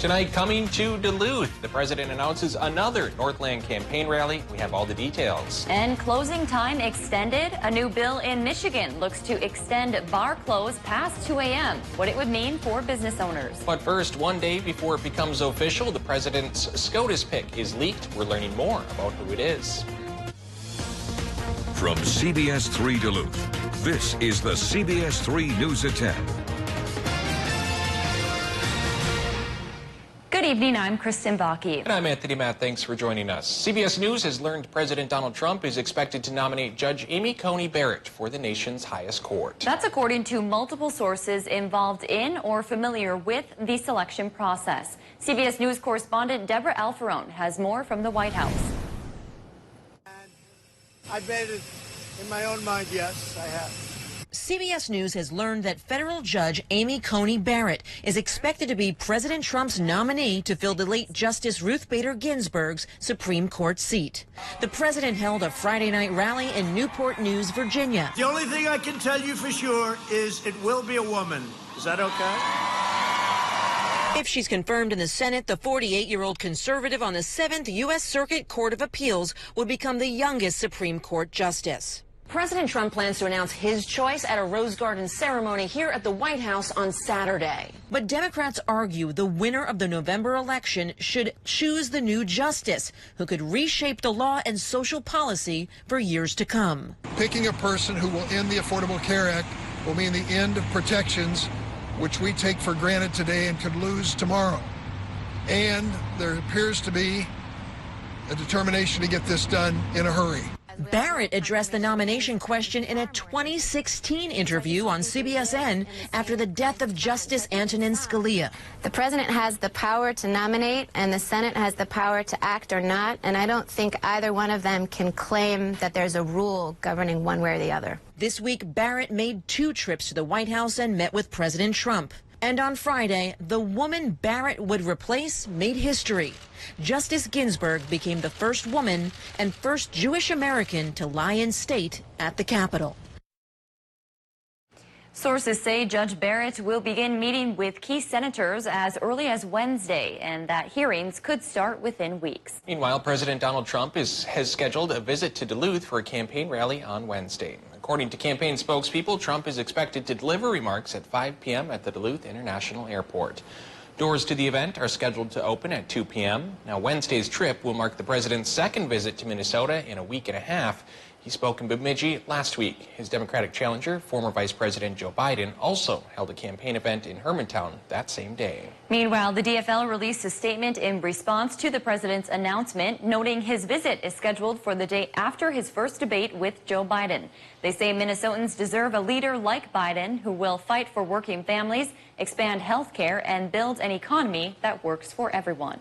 Tonight, coming to Duluth, the president announces another Northland campaign rally. We have all the details. And closing time extended. A new bill in Michigan looks to extend bar close past 2 a.m. What it would mean for business owners. But first, one day before it becomes official, the president's SCOTUS pick is leaked. We're learning more about who it is. From CBS3 Duluth, this is the CBS3 News at 10. Good evening, I'm Kristen Bakke. And I'm Anthony Matt. Thanks for joining us. CBS News has learned President Donald Trump is expected to nominate Judge Amy Coney Barrett for the nation's highest court. That's according to multiple sources involved in or familiar with the selection process. CBS News correspondent Deborah Alfarone has more from the White House. I've made it in my own mind, yes, I have. CBS News has learned that federal judge Amy Coney Barrett is expected to be President Trump's nominee to fill the late Justice Ruth Bader Ginsburg's Supreme Court seat. The president held a Friday night rally in Newport News, Virginia. The only thing I can tell you for sure is it will be a woman. Is that okay? If she's confirmed in the Senate, the 48-year-old conservative on the 7th U.S. Circuit Court of Appeals would become the youngest Supreme Court justice. President Trump plans to announce his choice at a Rose Garden ceremony here at the White House on Saturday. But Democrats argue the winner of the November election should choose the new justice who could reshape the law and social policy for years to come. Picking a person who will end the Affordable Care Act will mean the end of protections which we take for granted today and could lose tomorrow. And there appears to be a determination to get this done in a hurry. Barrett addressed the nomination question in a 2016 interview on CBSN after the death of Justice Antonin Scalia. The president has the power to nominate and the Senate has the power to act or not, and I don't think either one of them can claim that there's a rule governing one way or the other. This week, Barrett made 2 trips to the White House and met with President Trump. And on Friday, the woman Barrett would replace made history. Justice Ginsburg became the first woman and first Jewish American to lie in state at the Capitol. Sources say Judge Barrett will begin meeting with key senators as early as Wednesday, and that hearings could start within weeks. Meanwhile, President Donald Trump has scheduled a visit to Duluth for a campaign rally on Wednesday. According to campaign spokespeople, Trump is expected to deliver remarks at 5 p.m. at the Duluth International Airport. Doors to the event are scheduled to open at 2 p.m. Now, Wednesday's trip will mark the president's second visit to Minnesota in a week and a half. He spoke in Bemidji last week. His Democratic challenger, former Vice President Joe Biden, also held a campaign event in Hermantown that same day. Meanwhile, the DFL released a statement in response to the president's announcement, noting his visit is scheduled for the day after his first debate with Joe Biden. They say Minnesotans deserve a leader like Biden who will fight for working families, expand health care, and build an economy that works for everyone.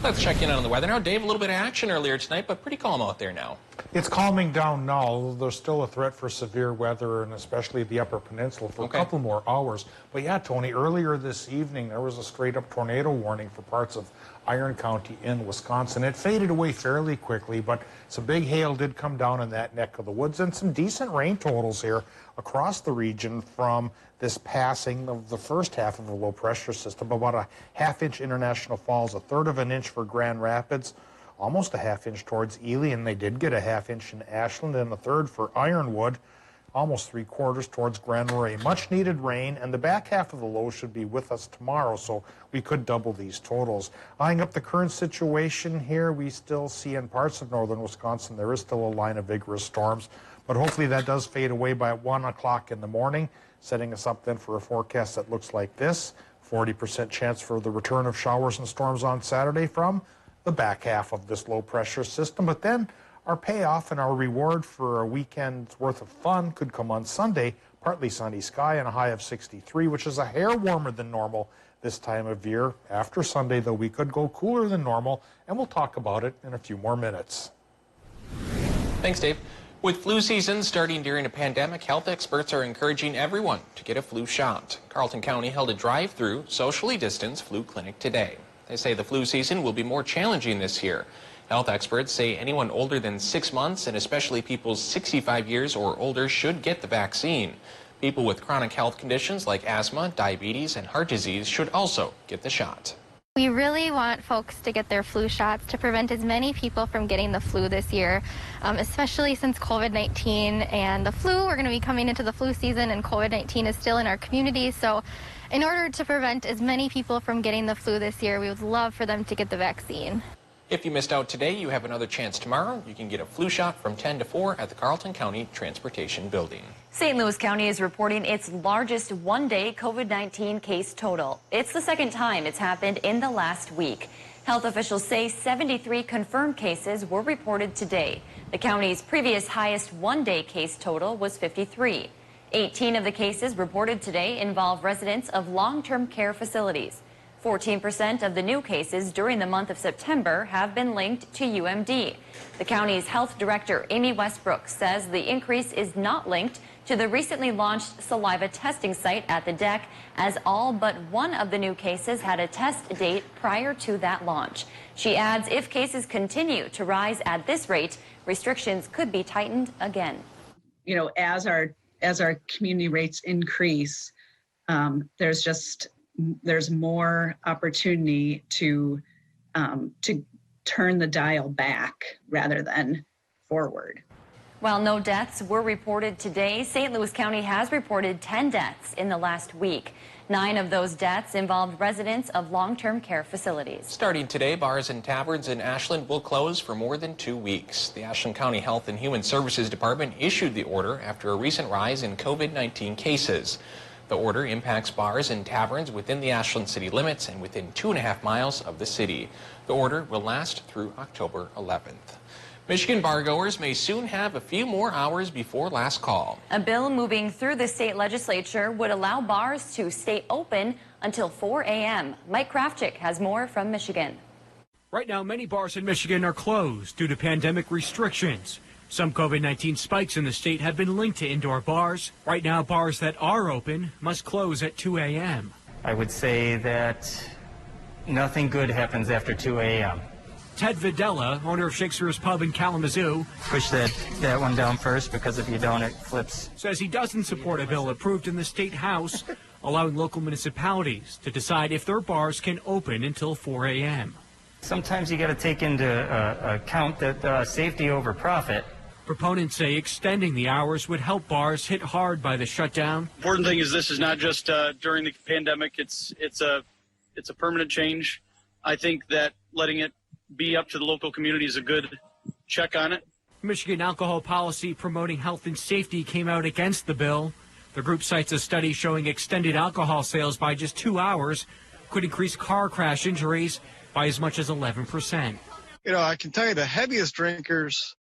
Let's check in on the weather now. Dave, a little bit of action earlier tonight, but pretty calm out there now. It's calming down now. There's still a threat for severe weather, and especially the Upper Peninsula for a couple more hours. But yeah, Tony, earlier this evening, there was a straight-up tornado warning for parts of Iron County in Wisconsin. It faded away fairly quickly, but some big hail did come down in that neck of the woods, and some decent rain totals here across the region from this passing of the first half of a low-pressure system. About a half-inch International Falls, a third of an inch for Grand Rapids, almost a half-inch towards Ely, and they did get a half-inch in Ashland, and a third for Ironwood, almost 3/4 towards Grand Marais. Much-needed rain, and the back half of the low should be with us tomorrow, so we could double these totals. Eyeing up the current situation here, we still see in parts of northern Wisconsin, there is still a line of vigorous storms, but hopefully that does fade away by 1 o'clock in the morning, setting us up then for a forecast that looks like this. 40% chance for the return of showers and storms on Saturday from the back half of this low-pressure system. But then our payoff and our reward for a weekend's worth of fun could come on Sunday. Partly sunny sky and a high of 63, which is a hair warmer than normal this time of year. After Sunday, though, we could go cooler than normal, and we'll talk about it in a few more minutes. Thanks, Dave. With flu season starting during a pandemic, health experts are encouraging everyone to get a flu shot. Carleton County held a drive-through, socially distanced flu clinic today. They say the flu season will be more challenging this year. Health experts say anyone older than 6 months, and especially people 65 years or older, should get the vaccine. People with chronic health conditions like asthma, diabetes, and heart disease should also get the shot. We really want folks to get their flu shots to prevent as many people from getting the flu this year, especially since COVID-19 and the flu. We're going to be coming into the flu season and COVID-19 is still in our community. So in order to prevent as many people from getting the flu this year, we would love for them to get the vaccine. If you missed out today, you have another chance tomorrow. You can get a flu shot from 10 to 4 at the Carleton County Transportation Building. St. Louis County is reporting its largest one-day COVID-19 case total. It's the second time it's happened in the last week. Health officials say 73 confirmed cases were reported today. The county's previous highest one-day case total was 53. 18 of the cases reported today involve residents of long-term care facilities. 14% of the new cases during the month of September have been linked to UMD. The county's health director, Amy Westbrook, says the increase is not linked to the recently launched saliva testing site at the DEC, as all but one of the new cases had a test date prior to that launch. She adds if cases continue to rise at this rate, restrictions could be tightened again. You know, as our community rates increase, there's more opportunity to turn the dial back rather than forward. While no deaths were reported today, St. Louis County has reported 10 deaths in the last week. 9 of those deaths involved residents of long-term care facilities. Starting today, bars and taverns in Ashland will close for more than 2 weeks. The Ashland County Health and Human Services Department issued the order after a recent rise in COVID-19 cases. The order impacts bars and taverns within the Ashland city limits and within 2.5 miles of the city. The order will last through October 11th. Michigan bargoers may soon have a few more hours before last call. A bill moving through the state legislature would allow bars to stay open until 4 a.m. Mike Kravchik has more from Michigan. Right now, many bars in Michigan are closed due to pandemic restrictions. Some COVID-19 spikes in the state have been linked to indoor bars. Right now, bars that are open must close at 2 a.m. I would say that nothing good happens after 2 a.m. Ted Videla, owner of Shakespeare's Pub in Kalamazoo, push that one down first, because if you don't, it flips. Says he doesn't support a bill approved in the state house allowing local municipalities to decide if their bars can open until 4 a.m. Sometimes you got to take into account that safety over profit. Proponents say extending the hours would help bars hit hard by the shutdown. Important thing is this is not just during the pandemic. It's a permanent change. I think that letting it be up to the local community is a good check on it. Michigan Alcohol Policy Promoting Health and Safety came out against the bill. The group cites a study showing extended alcohol sales by just 2 hours could increase car crash injuries by as much as 11%. You know, I can tell you the heaviest drinkers,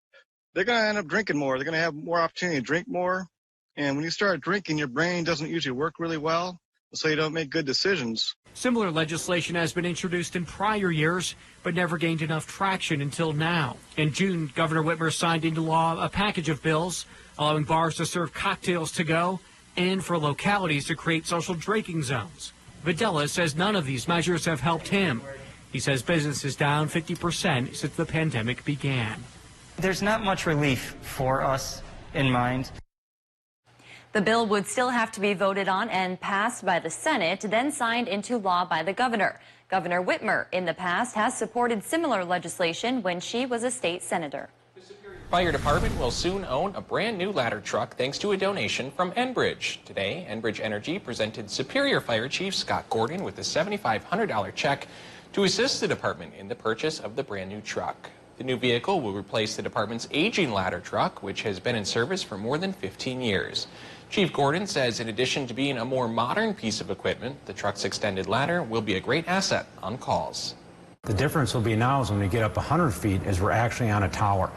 they're going to end up drinking more. They're going to have more opportunity to drink more. And when you start drinking, your brain doesn't usually work really well, so you don't make good decisions. Similar legislation has been introduced in prior years, but never gained enough traction until now. In June, Governor Whitmer signed into law a package of bills allowing bars to serve cocktails to go and for localities to create social drinking zones. Videla says none of these measures have helped him. He says business is down 50% since the pandemic began. There's not much relief for us in mind. The bill would still have to be voted on and passed by the Senate, then signed into law by the governor. Governor Whitmer, in the past, has supported similar legislation when she was a state senator. Fire department will soon own a brand new ladder truck thanks to a donation from Enbridge. Today, Enbridge Energy presented Superior Fire Chief Scott Gordon with a $7,500 check to assist the department in the purchase of the brand new truck. The new vehicle will replace the department's aging ladder truck, which has been in service for more than 15 years. Chief Gordon says in addition to being a more modern piece of equipment, the truck's extended ladder will be a great asset on calls. The difference will be now is when we get up 100 feet is we're actually on a tower.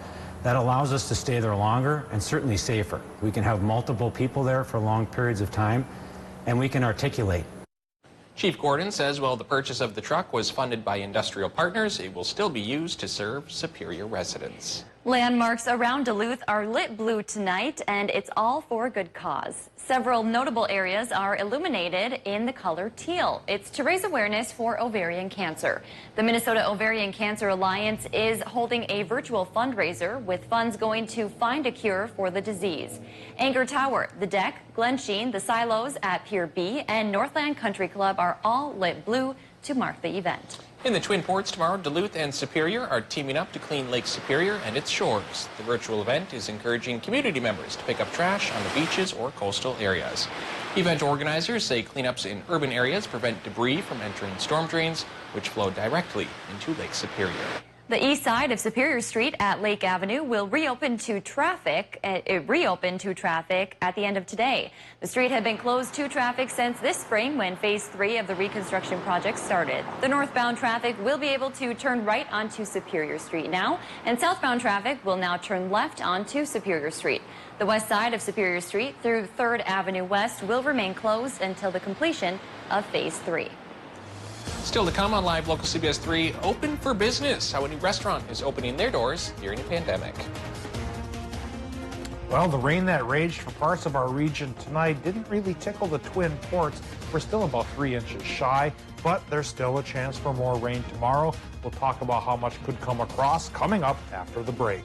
That allows us to stay there longer and certainly safer. We can have multiple people there for long periods of time, and we can articulate. Chief Gordon says while the purchase of the truck was funded by industrial partners, it will still be used to serve Superior residents. Landmarks around Duluth are lit blue tonight, and it's all for a good cause. Several notable areas are illuminated in the color teal. It's to raise awareness for ovarian cancer. The Minnesota Ovarian Cancer Alliance is holding a virtual fundraiser with funds going to find a cure for the disease. Anger Tower, the Deck, Glen Sheen, the Silos at Pier B, and Northland Country Club are all lit blue to mark the event. In the Twin Ports tomorrow, Duluth and Superior are teaming up to clean Lake Superior and its shores. The virtual event is encouraging community members to pick up trash on the beaches or coastal areas. Event organizers say cleanups in urban areas prevent debris from entering storm drains, which flow directly into Lake Superior. The east side of Superior Street at Lake Avenue will reopen to traffic. It reopened to traffic at the end of today. The street had been closed to traffic since this spring when Phase 3 of the reconstruction project started. The northbound traffic will be able to turn right onto Superior Street now, and southbound traffic will now turn left onto Superior Street. The west side of Superior Street through 3rd Avenue West will remain closed until the completion of Phase 3. Still to come on Live Local CBS 3, open for business, how a new restaurant is opening their doors during a pandemic. Well, the rain that raged for parts of our region tonight didn't really tickle the Twin Ports. We're still about 3 inches shy, but there's still a chance for more rain tomorrow. We'll talk about how much could come across coming up after the break.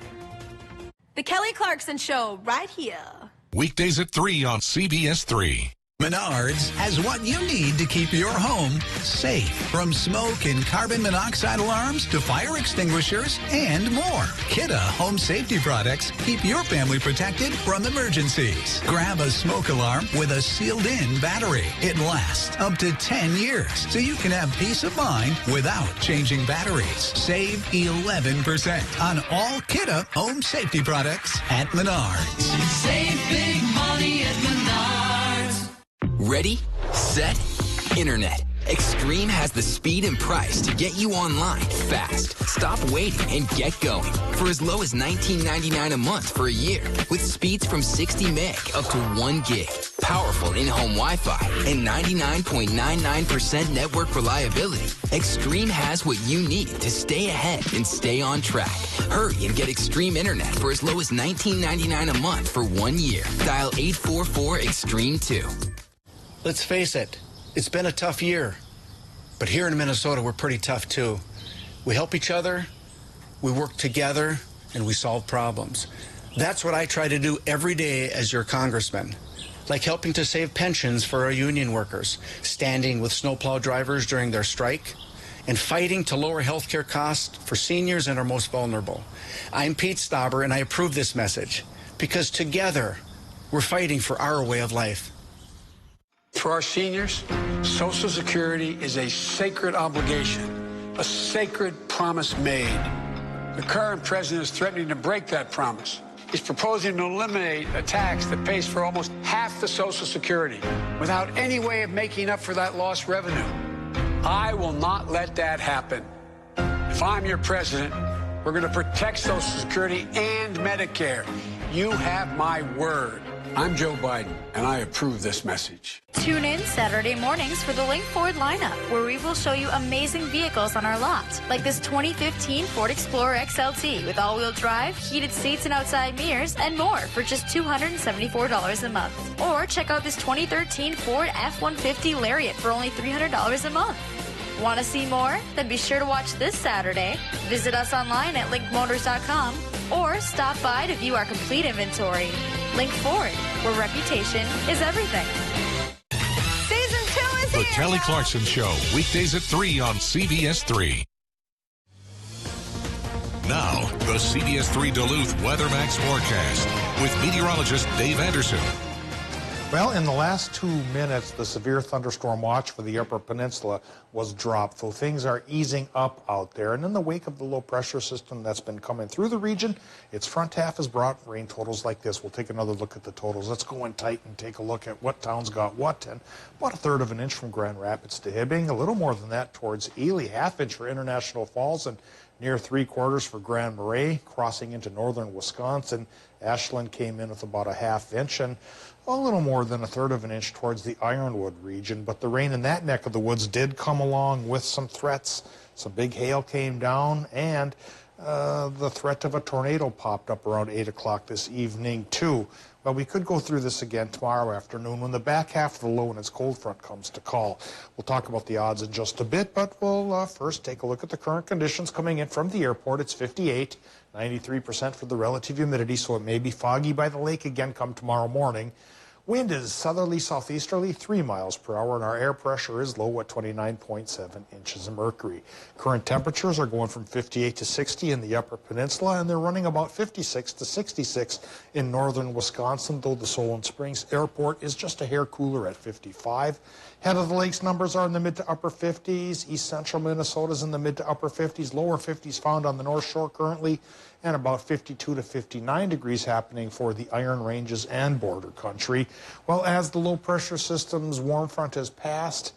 The Kelly Clarkson Show, right here. Weekdays at 3 on CBS 3. Menards has what you need to keep your home safe. From smoke and carbon monoxide alarms to fire extinguishers and more. Kidde home safety products keep your family protected from emergencies. Grab a smoke alarm with a sealed-in battery. It lasts up to 10 years, so you can have peace of mind without changing batteries. Save 11% on all Kidde home safety products at Menards. Save big money at Menards. Ready, set, internet. Extreme has the speed and price to get you online fast. Stop waiting and get going for as low as $19.99 a month for a year with speeds from 60 meg up to 1 gig. Powerful in-home Wi-Fi and 99.99% network reliability. Extreme has what you need to stay ahead and stay on track. Hurry and get Extreme internet for as low as $19.99 a month for 1 year. Dial 844-EXTREME2. Let's face it, it's been a tough year. But here in Minnesota, we're pretty tough too. We help each other, we work together, and we solve problems. That's what I try to do every day as your congressman. Like helping to save pensions for our union workers, standing with snowplow drivers during their strike, and fighting to lower health care costs for seniors and our most vulnerable. I'm Pete Stauber, and I approve this message because together, we're fighting for our way of life. For our seniors, Social Security is a sacred obligation, a sacred promise made. The current president is threatening to break that promise. He's proposing to eliminate a tax that pays for almost half the Social Security without any way of making up for that lost revenue. I will not let that happen. If I'm your president, we're going to protect Social Security and Medicare. You have my word. I'm Joe Biden, and I approve this message. Tune in Saturday mornings for the Link Ford lineup, where we will show you amazing vehicles on our lot, like this 2015 Ford Explorer XLT with all-wheel drive, heated seats and outside mirrors, and more for just $274 a month. Or check out this 2013 Ford F-150 Lariat for only $300 a month. Want to see more? Then be sure to watch this Saturday. Visit us online at linkmotors.com or stop by to view our complete inventory. Link Ford, where reputation is everything. Season 2 is The here. Kelly Clarkson Show, weekdays at 3 on CBS 3. Now, the CBS 3 Duluth WeatherMax forecast with meteorologist Dave Anderson. Well, in the last 2 minutes, the severe thunderstorm watch for the Upper Peninsula was dropped, so things are easing up out there. And in the wake of the low pressure system that's been coming through the region, its front half has brought rain totals like this. We'll take another look at the totals. Let's go in tight and take a look at what towns got what. And about 1/3 of an inch from Grand Rapids to Hibbing, a little more than that towards Ely, 1/2 inch for International Falls, and near 3/4 for Grand Marais, crossing into northern Wisconsin. Ashland came in with about 1/2 inch, and a little more than 1/3 of an inch towards the Ironwood region. But the rain in that neck of the woods did come along with some threats. Some big hail came down, and the threat of a tornado popped up around 8 o'clock this evening too. Well, we could go through this again tomorrow afternoon when the back half of the low and its cold front comes to call. We'll talk about the odds in just a bit, but we'll first take a look at the current conditions coming in from the airport. It's 58, 93% for the relative humidity, so it may be foggy by the lake again come tomorrow morning. Wind is southerly southeasterly 3 miles per hour, and our air pressure is low at 29.7 inches of mercury. Current temperatures are going from 58 to 60 in the Upper Peninsula, and they're running about 56 to 66 in northern Wisconsin, though the Solon Springs Airport is just a hair cooler at 55. Head of the Lakes numbers are in the mid to upper 50s. East central Minnesota is in the mid to upper 50s. Lower 50s found on the North Shore currently, and about 52 to 59 degrees happening for the Iron Ranges and border country. Well, as the low pressure system's warm front has passed,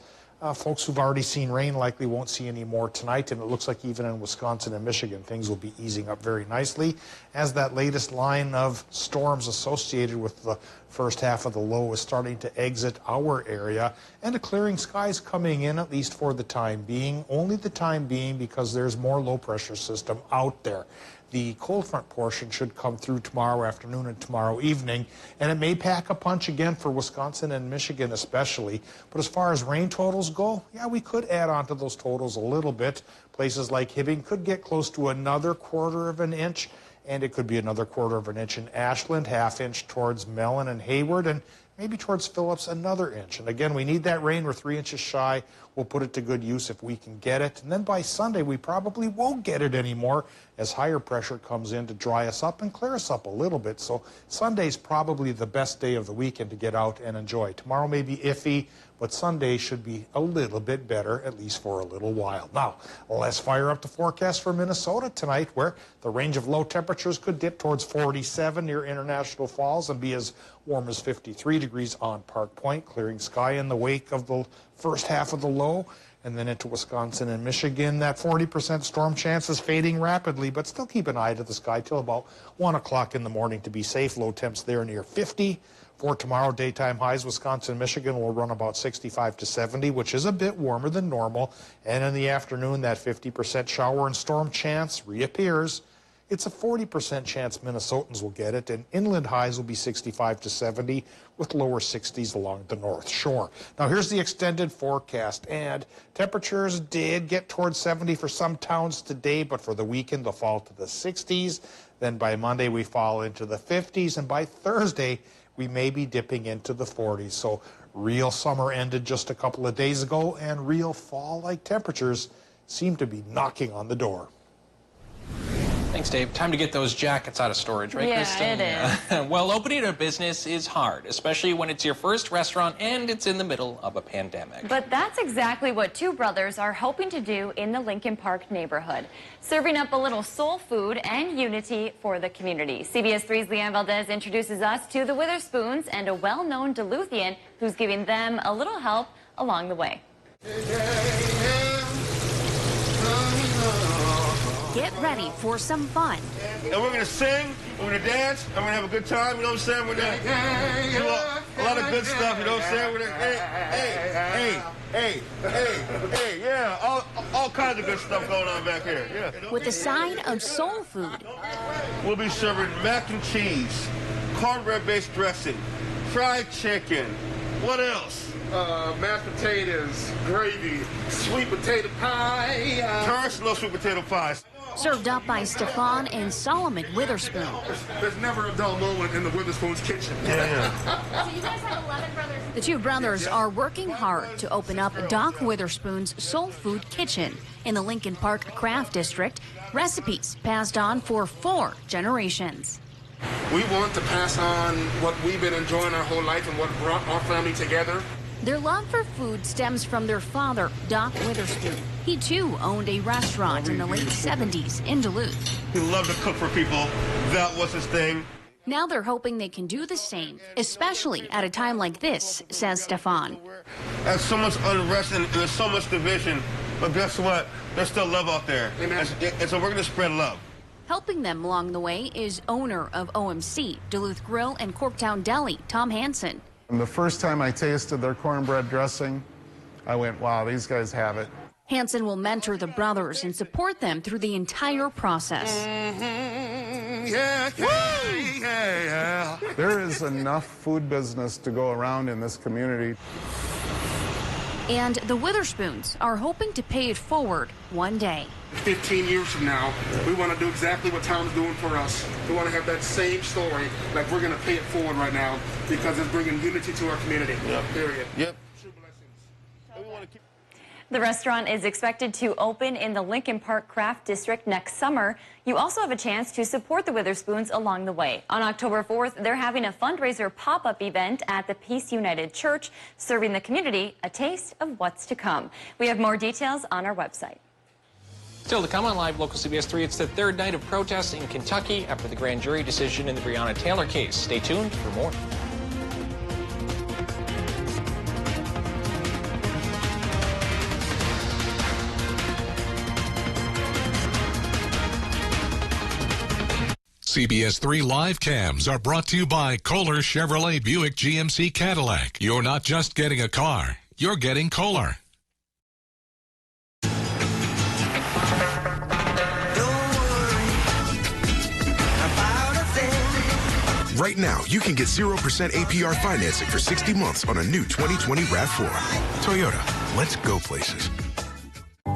folks who've already seen rain likely won't see any more tonight, and it looks like even in Wisconsin and Michigan things will be easing up very nicely as that latest line of storms associated with the first half of the low is starting to exit our area, and a clearing skies coming in, at least for the time being. Only the time being, because there's more low pressure system out there. The cold front portion should come through tomorrow afternoon and tomorrow evening, and it may pack a punch again for Wisconsin and Michigan especially. But as far as rain totals go, yeah, we could add on to those totals a little bit. Places like Hibbing could get close to another 1/4 of an inch, and it could be another 1/4 of an inch in Ashland, 1/2 inch towards Mellon and Hayward, and maybe towards Phillips another inch. And again, we need that rain. We're 3 inches shy. We'll put it to good use if we can get it. And then by Sunday, we probably won't get it anymore as higher pressure comes in to dry us up and clear us up a little bit. So Sunday's probably the best day of the weekend to get out and enjoy. Tomorrow may be iffy, but Sunday should be a little bit better, at least for a little while. Now, let's fire up the forecast for Minnesota tonight, where the range of low temperatures could dip towards 47 near International Falls and be as warm as 53 degrees on Park Point, clearing sky in the wake of the first half of the low. And then into Wisconsin and Michigan, that 40% storm chance is fading rapidly, but still keep an eye to the sky till about 1 o'clock in the morning to be safe. Low temps there near 50. For tomorrow, daytime highs, Wisconsin and Michigan will run about 65 to 70, which is a bit warmer than normal. And in the afternoon, that 50% shower and storm chance reappears. It's a 40% chance Minnesotans will get it, and inland highs will be 65 to 70 with lower 60s along the North Shore. Now here's the extended forecast, and temperatures did get towards 70 for some towns today, but for the weekend they'll fall to the 60s. Then by Monday we fall into the 50s, and by Thursday we may be dipping into the 40s. So real summer ended just a couple of days ago, and real fall-like temperatures seem to be knocking on the door. Thanks, Dave. Time to get those jackets out of storage, right, Kristen? Yeah, it is. Well, opening a business is hard, especially when it's your first restaurant and it's in the middle of a pandemic. But that's exactly what two brothers are hoping to do in the Lincoln Park neighborhood, serving up a little soul food and unity for the community. CBS3's Leanne Valdez introduces us to the Witherspoons and a well-known Duluthian who's giving them a little help along the way. Get ready for some fun. And we're going to sing, we're going to dance, and we're going to have a good time, you know what I'm saying? We're going to do a lot of good stuff, you know what I'm saying? We're going to, hey, yeah, all kinds of good stuff going on back here, yeah. With a side of soul food. We'll be serving mac and cheese, cornbread-based dressing, fried chicken, what else? Mashed potatoes, gravy, sweet potato pie. Terrence loves sweet potato pies. Served up by Stefan and Solomon Witherspoon. There's never a dull moment in the Witherspoon's kitchen. Yeah. So you guys have 11 brothers. The two brothers are working hard to open up Doc Witherspoon's Soul Food Kitchen in the Lincoln Park Craft District. Recipes passed on for 4 generations. We want to pass on what we've been enjoying our whole life and what brought our family together. Their love for food stems from their father, Doc Witherspoon. He, too, owned a restaurant in the late 70s in Duluth. He loved to cook for people. That was his thing. Now they're hoping they can do the same, especially at a time like this, says Stefan. There's so much unrest and there's so much division, but guess what? There's still love out there. And so we're going to spread love. Helping them along the way is owner of OMC, Duluth Grill and Corktown Deli, Tom Hansen. And the first time I tasted their cornbread dressing, I went, wow, these guys have it. Hansen will mentor the brothers and support them through the entire process. There is enough food business to go around in this community. And the Witherspoons are hoping to pay it forward one day. 15 years from now, we want to do exactly what Tom's doing for us. We want to have that same story, like we're going to pay it forward right now because it's bringing unity to our community. Period. Yep. The restaurant is expected to open in the Lincoln Park Craft District next summer. You also have a chance to support the Witherspoons along the way. On October 4th, they're having a fundraiser pop-up event at the Peace United Church, serving the community a taste of what's to come. We have more details on our website. Still to come on Live Local CBS 3, it's the third night of protests in Kentucky after the grand jury decision in the Breonna Taylor case. Stay tuned for more. CBS 3 live cams are brought to you by Kohler Chevrolet Buick GMC Cadillac. You're not just getting a car, you're getting Kohler. Right now, you can get 0% APR financing for 60 months on a new 2020 RAV4. Toyota, let's go places.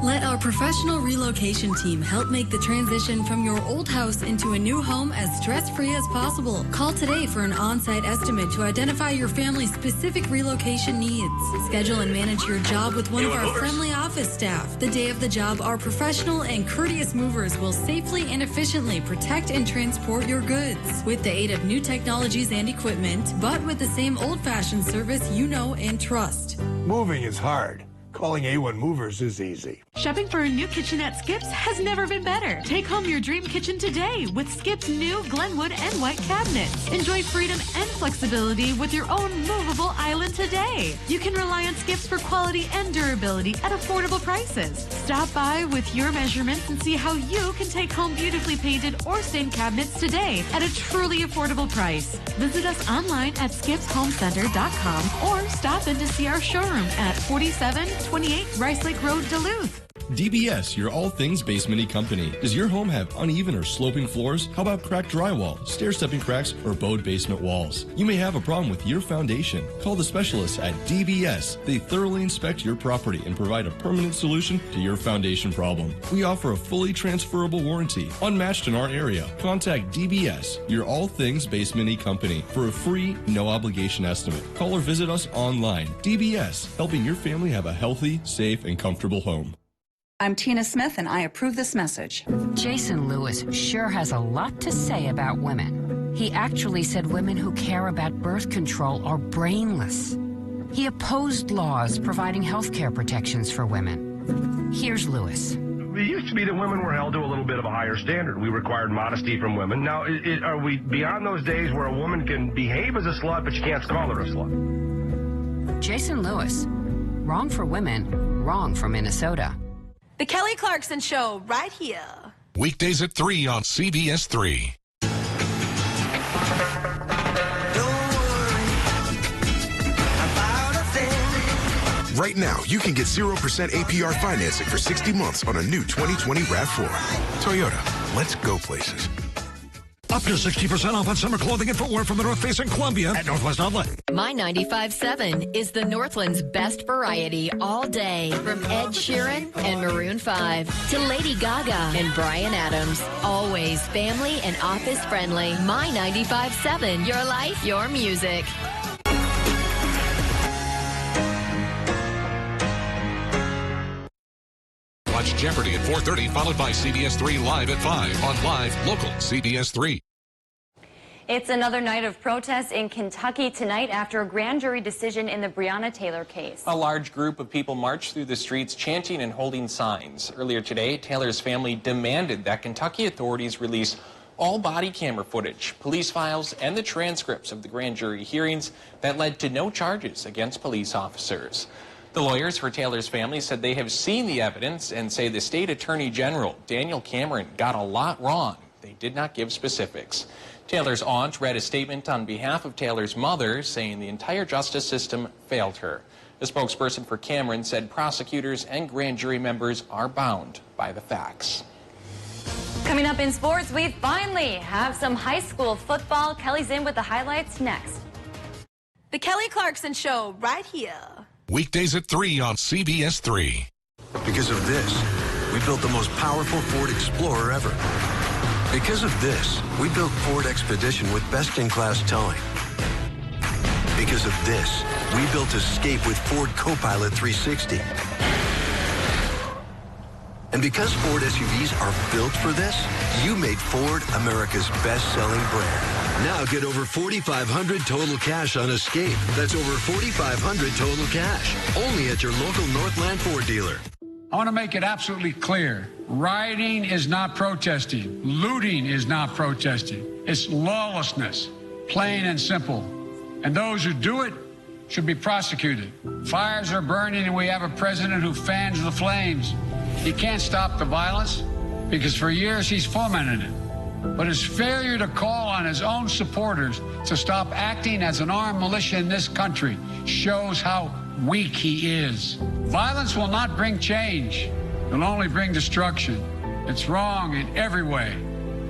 Let our professional relocation team help make the transition from your old house into a new home as stress-free as possible. Call today for an on-site estimate to identify your family's specific relocation needs. Schedule and manage your job with one of our friendly office staff. The day of the job, our professional and courteous movers will safely and efficiently protect and transport your goods with the aid of new technologies and equipment, but with the same old-fashioned service you know and trust. Moving is hard. Calling A1 Movers is easy. Shopping for a new kitchen at Skips has never been better. Take home your dream kitchen today with Skips' new Glenwood and white cabinets. Enjoy freedom and flexibility with your own movable island today. You can rely on Skips for quality and durability at affordable prices. Stop by with your measurements and see how you can take home beautifully painted or stained cabinets today at a truly affordable price. Visit us online at skipshomecenter.com or stop in to see our showroom at 4728 Rice Lake Road, Duluth. DBS, your all things basement-y company. Does your home have uneven or sloping floors? How about cracked drywall, stair-stepping cracks, or bowed basement walls? You may have a problem with your foundation. Call the specialists at DBS. They thoroughly inspect your property and provide a permanent solution to your foundation problem. We offer a fully transferable warranty, unmatched in our area. Contact DBS, your all things basement-y company, for a free, no-obligation estimate. Call or visit us online. DBS, helping your family have a healthy, safe, and comfortable home. I'm Tina Smith, and I approve this message. Jason Lewis sure has a lot to say about women. He actually said women who care about birth control are brainless. He opposed laws providing health care protections for women. Here's Lewis. It used to be that women were held to a little bit of a higher standard. We required modesty from women. Now, are we beyond those days where a woman can behave as a slut, but you can't call her a slut? Jason Lewis. Wrong for women, wrong for Minnesota. The Kelly Clarkson Show, right here. Weekdays at 3 on CBS 3. Right now, you can get 0% APR financing for 60 months on a new 2020 RAV4. Toyota, let's go places. Up to 60% off on summer clothing and footwear from the North Face in Columbia at Northwest Outlet. My 95.7 is the Northland's best variety all day. From Ed Sheeran and Maroon 5 to Lady Gaga and Bryan Adams. Always family and office friendly. My 95.7, your life, your music. Watch Jeopardy at 4:30, followed by CBS 3 Live at 5 on Live Local CBS 3. It's another night of protests in Kentucky tonight after a grand jury decision in the Breonna Taylor case. A large group of people marched through the streets chanting and holding signs. Earlier today, Taylor's family demanded that Kentucky authorities release all body camera footage, police files, and the transcripts of the grand jury hearings that led to no charges against police officers. The lawyers for Taylor's family said they have seen the evidence and say the state attorney general, Daniel Cameron, got a lot wrong. They did not give specifics. Taylor's aunt read a statement on behalf of Taylor's mother saying the entire justice system failed her. A spokesperson for Cameron said prosecutors and grand jury members are bound by the facts. Coming up in sports, we finally have some high school football. Kelly's in with the highlights next. The Kelly Clarkson Show, right here. Weekdays at 3 on CBS3. Because of this, we built the most powerful Ford Explorer ever. Because of this, we built Ford Expedition with best-in-class towing. Because of this, we built Escape with Ford Copilot 360. And because Ford SUVs are built for this, you made Ford America's best-selling brand. Now get over $4,500 total cash on Escape. That's over $4,500 total cash. Only at your local Northland Ford dealer. I want to make it absolutely clear. Rioting is not protesting. Looting is not protesting. It's lawlessness, plain and simple. And those who do it should be prosecuted. Fires are burning and we have a president who fans the flames. He can't stop the violence because for years he's fomented it. But his failure to call on his own supporters to stop acting as an armed militia in this country shows how weak he is. Violence will not bring change. It'll only bring destruction. It's wrong in every way.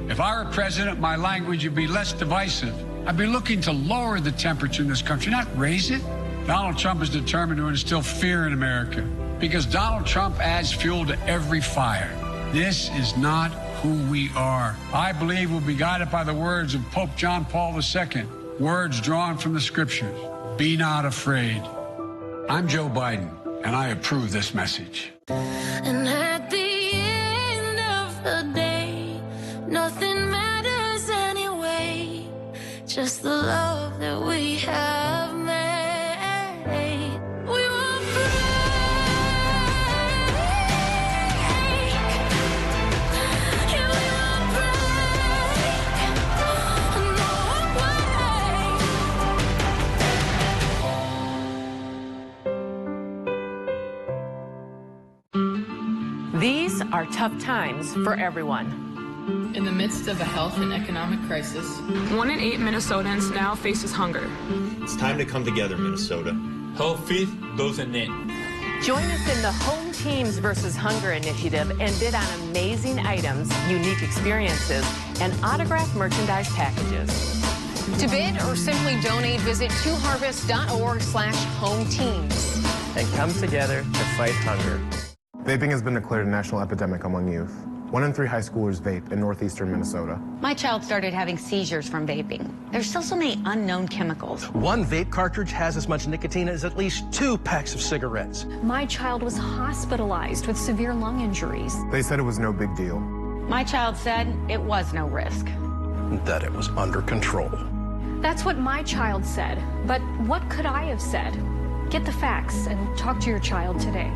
If I were president, my language would be less divisive. I'd be looking to lower the temperature in this country, not raise it. Donald Trump is determined to instill fear in America because Donald Trump adds fuel to every fire. This is not who we are. I believe we'll be guided by the words of Pope John Paul II, words drawn from the scriptures. Be not afraid. I'm Joe Biden, and I approve this message. And at the end of the day, nothing matters anyway. Just the love that we have made. We will break. Yeah, we will break. No way. These are tough times for everyone. In the midst of a health and economic crisis, 1 in 8 Minnesotans now faces hunger. It's time to come together, Minnesota. Help feed those in need. Join us in the Home Teams versus Hunger initiative and bid on amazing items, unique experiences, and autographed merchandise packages. To bid or simply donate, visit toharvest.org/hometeams. And come together to fight hunger. Vaping has been declared a national epidemic among youth. 1 in 3 high schoolers vape in northeastern Minnesota. My child started having seizures from vaping. There's still so many unknown chemicals. 1 vape cartridge has as much nicotine as at least 2 packs of cigarettes. My child was hospitalized with severe lung injuries. They said it was no big deal. My child said it was no risk. That it was under control. That's what my child said. But what could I have said? Get the facts and talk to your child today.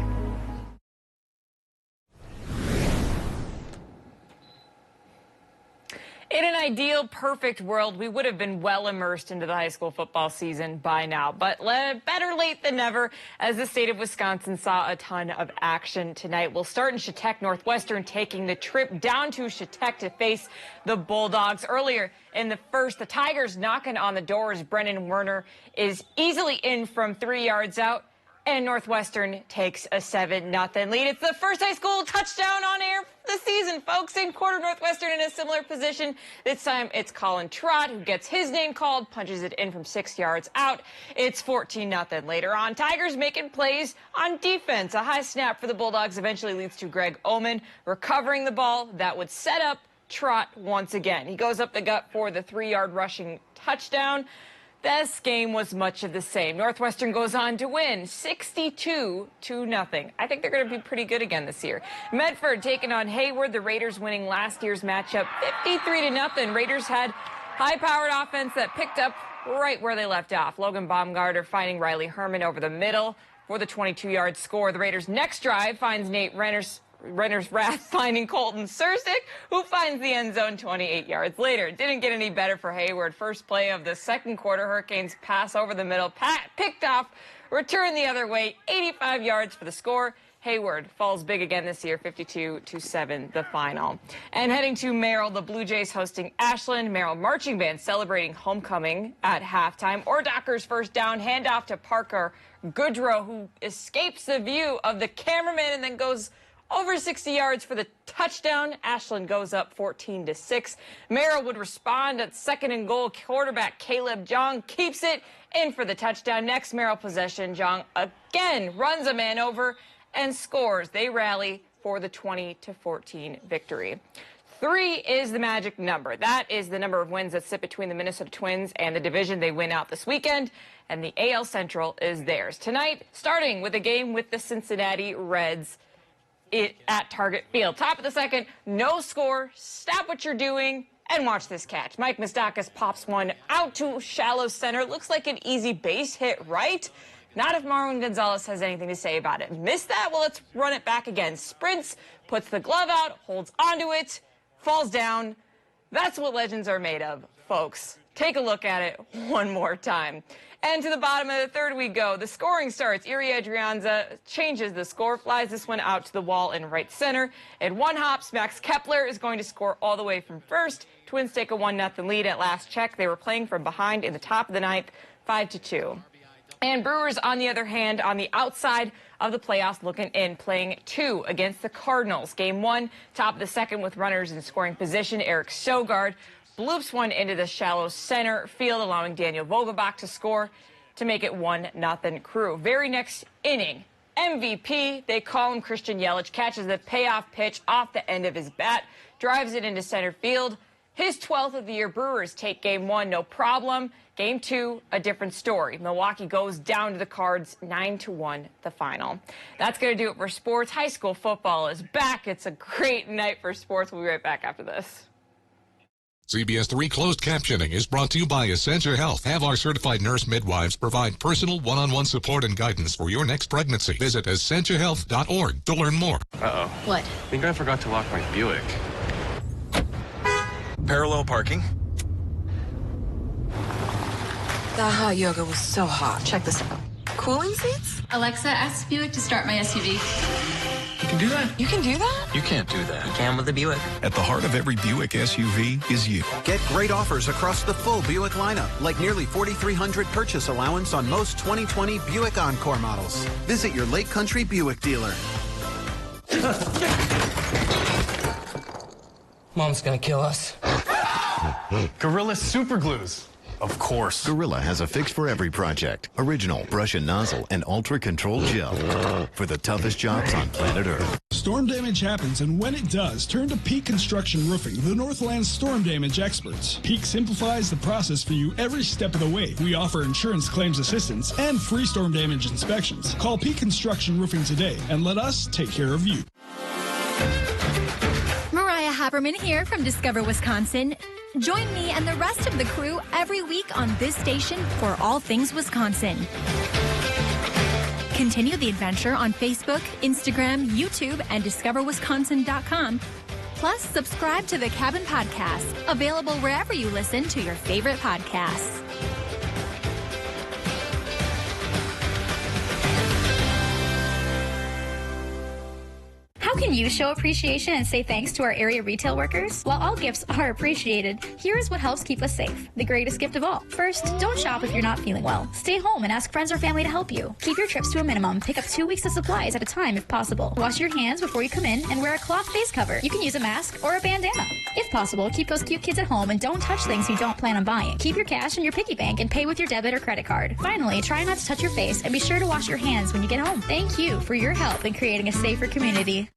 In an ideal, perfect world, we would have been well immersed into the high school football season by now. But better late than never, as the state of Wisconsin saw a ton of action tonight. We'll start in Chautauqua. Northwestern taking the trip down to Chautauqua to face the Bulldogs. Earlier in the first, the Tigers knocking on the doors. Brennan Werner is easily in from 3 yards out. And Northwestern takes a 7-0 lead. It's the first high school touchdown on air this season, folks. Same quarter, Northwestern in a similar position. This time it's Colin Trott who gets his name called, punches it in from 6 yards out. It's 14-0 later on. Tigers making plays on defense. A high snap for the Bulldogs eventually leads to Greg Oman recovering the ball that would set up Trott once again. He goes up the gut for the 3-yard rushing touchdown. This game was much of the same. Northwestern goes on to win 62-0. I think they're going to be pretty good again this year. Medford taking on Hayward. The Raiders winning last year's matchup 53-0. Raiders had high-powered offense that picked up right where they left off. Logan Baumgarter finding Riley Herman over the middle for the 22-yard score. The Raiders' next drive finds Nate Renner's Wrath finding Colton Sursick, who finds the end zone 28 yards later. It didn't get any better for Hayward. First play of the second quarter, Hurricanes pass over the middle, picked off, return the other way, 85 yards for the score. Hayward falls big again this year, 52-7, the final. And heading to Merrill, the Blue Jays hosting Ashland. Merrill marching band celebrating homecoming at halftime. Ordocker's first down, handoff to Parker Goodrow, who escapes the view of the cameraman and then goes over 60 yards for the touchdown. Ashland goes up 14-6. Merrill would respond at 2nd and goal. Quarterback Caleb Jong keeps it in for the touchdown. Next Merrill possession, Jong again runs a man over and scores. They rally for the 20-14 victory. 3 is the magic number. That is the number of wins that sit between the Minnesota Twins and the division they win out this weekend, and the AL Central is theirs. Tonight, starting with a game with the Cincinnati Reds at Target Field. Top of the second, no score. Stop what you're doing and watch this catch. Mike Moustakas pops one out to shallow center. Looks like an easy base hit, right? Not if Marwin Gonzalez has anything to say about it. Missed that? Well, let's run it back again. Sprints, puts the glove out, holds onto it, falls down. That's what legends are made of, folks. Take a look at it one more time. And to the bottom of the third we go. The scoring starts. Iri Adrianza changes the score, flies this one out to the wall in right center. At one hops, Max Kepler is going to score all the way from first. Twins take a 1-0 lead at last check. They were playing from behind in the top of the ninth, 5-2. And Brewers, on the other hand, on the outside of the playoffs, looking in, playing 2 against the Cardinals. Game 1, top of the second with runners in scoring position. Eric Sogard bloops one into the shallow center field, allowing Daniel Vogelbach to score to make it 1-0 Crew. Very next inning, MVP, they call him Christian Yelich, catches the payoff pitch off the end of his bat, drives it into center field. His 12th of the year. Brewers take game 1, no problem. Game 2, a different story. Milwaukee goes down to the Cards, 9-1, the final. That's going to do it for sports. High school football is back. It's a great night for sports. We'll be right back after this. CBS3 closed captioning is brought to you by Essentia Health. Have our certified nurse midwives provide personal one-on-one support and guidance for your next pregnancy. Visit essentiahealth.org to learn more. Uh-oh. What? I think I forgot to lock my Buick. Parallel parking. That hot yoga was so hot. Check this out. Cooling seats? Alexa, ask Buick to start my SUV. You can do that? You can do that? You can't do that. You can with the Buick. At the heart of every Buick SUV is you. Get great offers across the full Buick lineup, like nearly $4,300 purchase allowance on most 2020 Buick Encore models. Visit your Lake Country Buick dealer. Mom's gonna kill us. Gorilla Super Glues. Of course. Gorilla has a fix for every project. Original brush and nozzle and ultra-controlled gel for the toughest jobs on planet Earth. Storm damage happens, and when it does, turn to Peak Construction Roofing, the Northland's storm damage experts. Peak simplifies the process for you every step of the way. We offer insurance claims assistance and free storm damage inspections. Call Peak Construction Roofing today and let us take care of you. Mariah Haberman here from Discover Wisconsin. Join me and the rest of the crew every week on this station for all things Wisconsin. Continue the adventure on Facebook, Instagram, YouTube, and discoverwisconsin.com. Plus, subscribe to the Cabin Podcast, available wherever you listen to your favorite podcasts. How can you show appreciation and say thanks to our area retail workers? While all gifts are appreciated, here is what helps keep us safe. The greatest gift of all. First, don't shop if you're not feeling well. Stay home and ask friends or family to help you. Keep your trips to a minimum. Pick up 2 weeks of supplies at a time if possible. Wash your hands before you come in and wear a cloth face cover. You can use a mask or a bandana. If possible, keep those cute kids at home and don't touch things you don't plan on buying. Keep your cash in your piggy bank and pay with your debit or credit card. Finally, try not to touch your face and be sure to wash your hands when you get home. Thank you for your help in creating a safer community.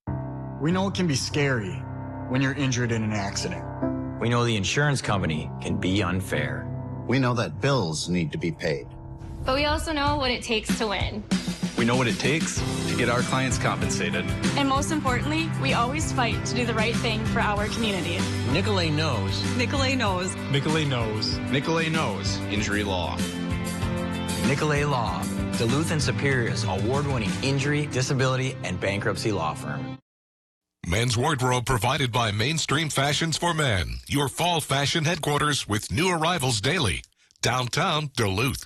We know it can be scary when you're injured in an accident. We know the insurance company can be unfair. We know that bills need to be paid. But we also know what it takes to win. We know what it takes to get our clients compensated. And most importantly, we always fight to do the right thing for our community. Nicolay knows. Nicolay knows. Nicolay knows. Nicolay knows injury law. Nicolay Law, Duluth and Superior's award-winning injury, disability, and bankruptcy law firm. Men's wardrobe provided by Mainstream Fashions for Men, your fall fashion headquarters with new arrivals daily. Downtown Duluth.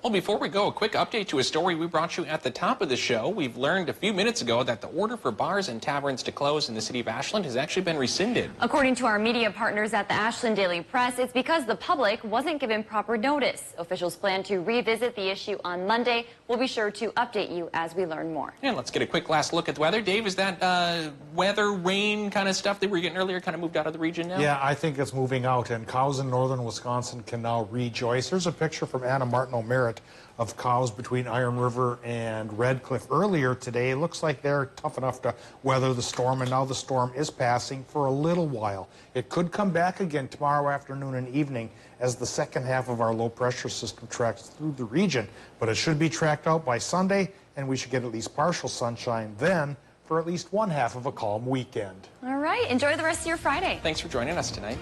Well, before we go, a quick update to a story we brought you at the top of the show. We've learned a few minutes ago that the order for bars and taverns to close in the city of Ashland has actually been rescinded. According to our media partners at the Ashland Daily Press, it's because the public wasn't given proper notice. Officials plan to revisit the issue on Monday. We'll be sure to update you as we learn more. And let's get a quick last look at the weather. Dave, is that weather, rain kind of stuff that we were getting earlier kind of moved out of the region now? Yeah, I think it's moving out, and cows in northern Wisconsin can now rejoice. Here's a picture from Anna Martin O'Merit of cows between Iron River and Red Cliff earlier today. It looks like they're tough enough to weather the storm, and now the storm is passing for a little while. It could come back again tomorrow afternoon and evening as the second half of our low pressure system tracks through the region, but it should be tracked out by Sunday, and we should get at least partial sunshine then for at least one half of a calm weekend. All right, enjoy the rest of your Friday. Thanks for joining us tonight.